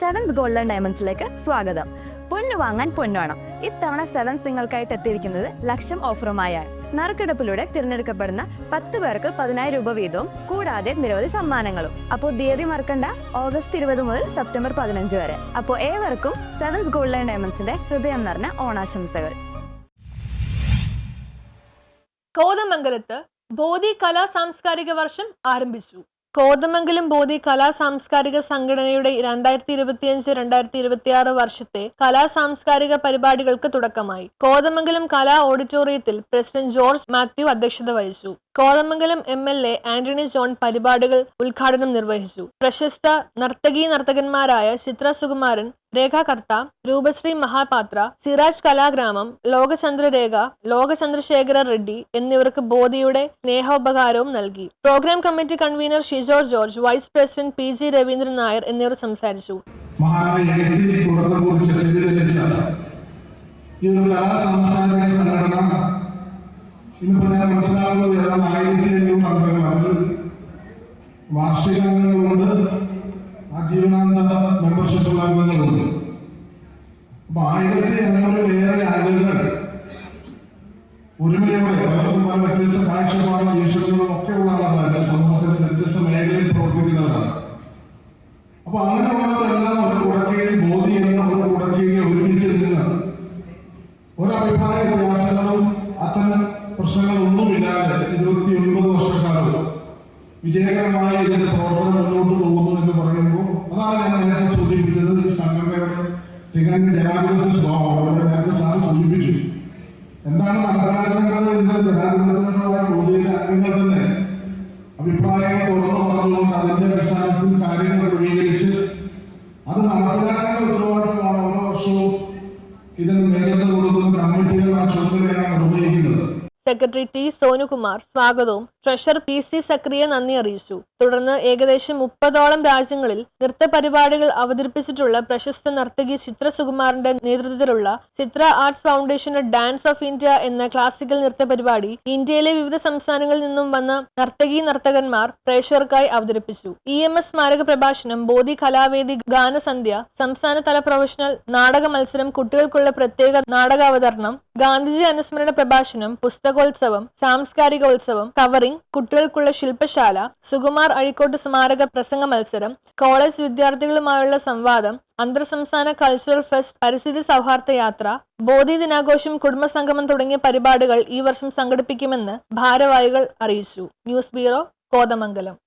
Sevens golden ഡയമണ്ട്സിലേക്ക് സ്വാഗതം. പൊന്നു വാങ്ങാൻ പൊന്നുവേണം. ഇത്തവണ സെവൻസ് നിങ്ങൾക്കായിട്ട് എത്തിയിരിക്കുന്നത് ലക്ഷം ഓഫറുമായാണ്. നറുക്കെടുപ്പിലൂടെ തിരഞ്ഞെടുക്കപ്പെടുന്ന 10 പേർക്ക് 10,000 രൂപ വീതവും കൂടാതെ നിരവധി സമ്മാനങ്ങളും. അപ്പോൾ തീയതി മറക്കണ്ട, ഓഗസ്റ്റ് 20 മുതൽ സെപ്റ്റംബർ 15 വരെ. അപ്പോൾ ഏവർക്കും സെവൻസ് ഗോൾഡൻ ഡയമണ്ട്സിന്റെ ഹൃദയം നിറഞ്ഞ ഓണാശംസകൾ. കോതമംഗലത്ത് ബോധി കലാ സാംസ്കാരിക വർഷം ആരംഭിച്ചു. കോതമംഗലം ബോധി കലാ സാംസ്കാരിക സംഘടനയുടെ 2025-2026 വർഷത്തെ കലാ സാംസ്കാരിക പരിപാടികൾക്ക് തുടക്കമായി. കോതമംഗലം കലാ ഓഡിറ്റോറിയത്തിൽ പ്രസിഡന്റ് ജോർജ് മാത്യു അധ്യക്ഷത വഹിച്ചു. കോതമംഗലം MLA ആന്റണി ജോൺ പരിപാടികൾ ഉദ്ഘാടനം നിർവഹിച്ചു. പ്രശസ്ത നർത്തകന്മാരായ ചിത്ര സുകുമാരൻ, രേഖ കർത്ത, രൂപശ്രീ മഹാപാത്ര, സിറാജ് കലാഗ്രാമം, ലോകചന്ദ്രരേഖ, ലോകചന്ദ്രശേഖര റെഡ്ഡി എന്നിവർക്ക് ബോധിയുടെ സ്നേഹോപകാരവും നൽകി. Programme committee convener Shijo George, vice president PG Raveendran Nair എന്നിവർ സംസാരിച്ചു. വാർഷിക അംഗങ്ങളുണ്ട്, ആജീവനാന്ത മെമ്പർഷിപ്പുള്ള അംഗങ്ങളുണ്ട്. അപ്പൊ 1500-ലേറെ ആളുകൾ ഒരുമയോടെ വ്യത്യസ്ത കാഴ്ചപ്പാടും വീക്ഷണങ്ങളും ഒക്കെ ഉള്ള ആളാണ്. സമൂഹത്തിന്റെ വ്യത്യസ്ത മേഖലയിൽ പ്രവർത്തിക്കുന്നവരാണ്. അപ്പൊ അങ്ങനെയുള്ളവരെല്ലാം ഒരു കുടക്കീഴിൽ ബോധി എന്ന ഒരു കുടക്കീഴിൽ ഒരുമിച്ച് നിന്ന് ഒരഭിപ്രായ വ്യത്യാസങ്ങളും അത്തരം പ്രശ്നങ്ങളൊന്നുമില്ലാതെ 29 വർഷക്കാലം വിജയകരമായി ഇതിന്റെ പ്രവർത്തനം മുന്നോട്ട് പോകുന്നു എന്ന് പറയുമ്പോൾ അതാണ് ഞാൻ നേരത്തെ സൂചിപ്പിച്ചത്. ഈ സംഘടനയുടെ തികഞ്ഞ ജനാധിപത്യ സ്വഭാവം നേരത്തെ സാർ സൂചിപ്പിച്ചു. എന്താണ് നടപ്പാക്കേണ്ടത് എന്ന് ജനാധിപത്യപരമായ ബോധിയുടെ അംഗങ്ങൾ തന്നെ അഭിപ്രായങ്ങൾ തുറന്നു പറഞ്ഞുകൊണ്ട് അതിന്റെ അടിസ്ഥാനത്തിൽ കാര്യങ്ങൾ ക്രമീകരിച്ച് അത് നടപ്പിലാക്കേണ്ട ഉത്തരവാദിത്തമാണ് ഓരോ വർഷവും ഇതിന് നേതൃത്വം കൊടുക്കുന്ന കമ്മിറ്റികൾ ആ ചുമതലയാണ് നിർവഹിക്കുന്നത്. സെക്രട്ടറി T സോനുകുമാർ സ്വാഗതവും ട്രഷറർ PC സക്രിയ നന്ദി അറിയിച്ചു. തുടർന്ന് ഏകദേശം 30ഓളം രാജ്യങ്ങളിൽ നൃത്ത പരിപാടികൾ അവതരിപ്പിച്ചിട്ടുള്ള പ്രശസ്ത നർത്തകി ചിത്ര സുകുമാറിന്റെ നേതൃത്വത്തിലുള്ള ചിത്ര ആർട്സ് ഫൗണ്ടേഷന്റെ ഡാൻസ് ഓഫ് ഇന്ത്യ എന്ന ക്ലാസിക്കൽ നൃത്ത പരിപാടി ഇന്ത്യയിലെ വിവിധ സംസ്ഥാനങ്ങളിൽ നിന്നും വന്ന നർത്തകന്മാർ പ്രേക്ഷകർക്കായി അവതരിപ്പിച്ചു. EMS സ്മാരക പ്രഭാഷണം, ബോധി കലാവേദി ഗാനസന്ധ്യ, സംസ്ഥാനതല പ്രൊഫഷണൽ നാടക മത്സരം, കുട്ടികൾക്കുള്ള പ്രത്യേക നാടകാവതരണം, ഗാന്ധിജി അനുസ്മരണ പ്രഭാഷണം, പുസ്തകോത്സവം, സാംസ്കാരികോത്സവം, കവറിംഗ്, കുട്ടികൾക്കുള്ള ശില്പശാല, സുകുമാർ അഴിക്കോട്ട് സ്മാരക പ്രസംഗ മത്സരം, കോളേജ് വിദ്യാർത്ഥികളുമായുള്ള സംവാദം, അന്തർ സംസ്ഥാന കൾച്ചറൽ ഫെസ്റ്റ്, പരിസ്ഥിതി സൗഹാർദ്ദ യാത്ര, ബോധി ദിനാഘോഷം, കുടുംബസംഗമം തുടങ്ങിയ പരിപാടികൾ ഈ വർഷം സംഘടിപ്പിക്കുമെന്ന് ഭാരവാഹികൾ അറിയിച്ചു. News bureau, Kothamangalam.